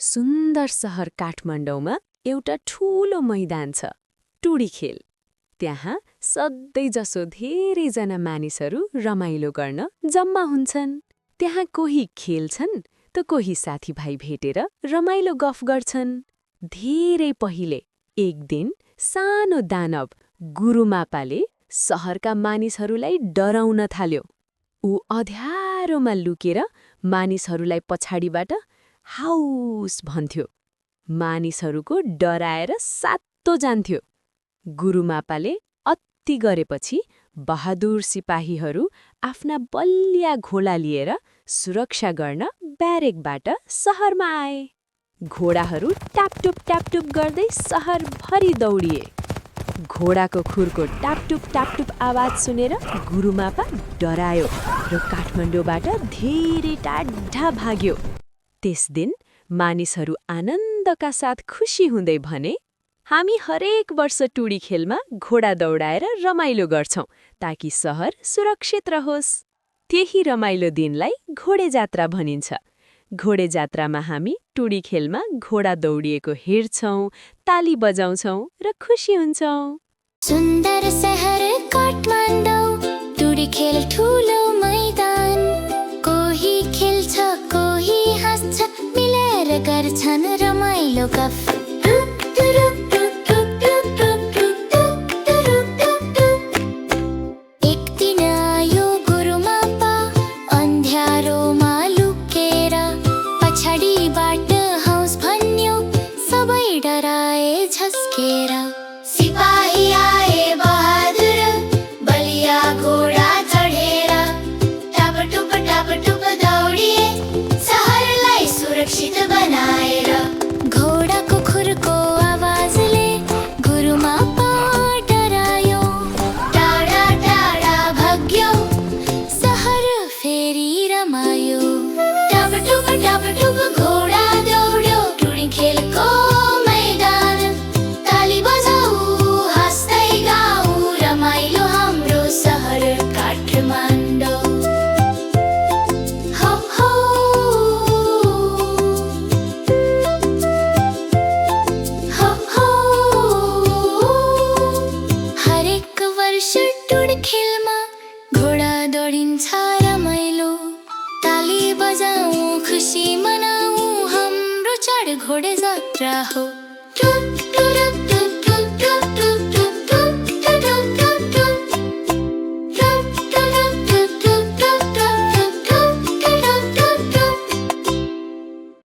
सुन्दर सहर काठमाडौँमा एउटा ठूलो मैदान छ, टुडी खेल। त्यहाँ सधैँजसो धेरैजना मानिसहरू रमाइलो गर्न जम्मा हुन्छन्। त्यहाँ कोही खेल्छन् त कोही साथीभाइ भेटेर रमाइलो गफ गर्छन्। धेरै पहिले एक दिन सानो दानव गुरुमापाले सहरका मानिसहरूलाई डराउन थाल्यो। ऊ अँध्यारोमा लुकेर मानिसहरूलाई पछाडिबाट हाउस भन्थ्यो। मानिसहरूको डराएर सातो जान्थ्यो। गुरुमापाले अति गरेपछि बहादुर सिपाहीहरू आफ्ना बलिया घोडा लिएर सुरक्षा गर्न ब्यारेकबाट सहरमा आए। घोडाहरू टापटुप गर्दै सहरभरि दौडिए। घोडाको खुरको टापटुप आवाज सुनेर गुरुमापा डरायो र काठमाडौँबाट धेरै टाढा भाग्यो। त्यस दिन मानिसहरू आनन्दका साथ खुसी हुँदै भने, हामी हरेक वर्ष टुडी खेलमा घोडा दौडाएर रमाइलो गर्छौं ताकि सहर सुरक्षित रहोस्। त्यही रमाइलो दिनलाई घोडे जात्रा भनिन्छ। घोडे जात्रामा हामी टुडी खेलमा घोडा दौडिएको हेर्छौं, ताली बजाउँछौं र खुसी हुन्छौं। सुन्दर शहर काठमाडौँ, टुडी खेल ठुलो मैदान। कोही खेल्छ कोही हाँस्छ, मिलेर गर्छन् रमाइलो गफ। एक दिन आयो गुरुमापा अन्ध्यारोमा लुकेर, पछाडिबाट हौस भन्यो, सबै डराए झस्केर। सिपाही आए बहादुर, बलिया घोडा चढेर, टापटुप दौडिए सहरलाई सुरक्षित बनाएर। घोडाको खुरको आवाजले गुरुमापा डरायो, टाढा टाढा भाग्यो, सहर फेरि रमायो। टापटुप घोडा दौड्यो टुडी खेलको मैदान। ताली बजाऊ हाँस्दै गाऊ, रमाइलो हाम्रो सहर काठमाडौँ। हो हो हो हो, हरेक वर्ष टुडी खेलमा घोडा दौडिन्छ रमाइलो। ताली बजाऊ खुसी मनाऊ, हाम्रो चाड घोडे जात्रा हो।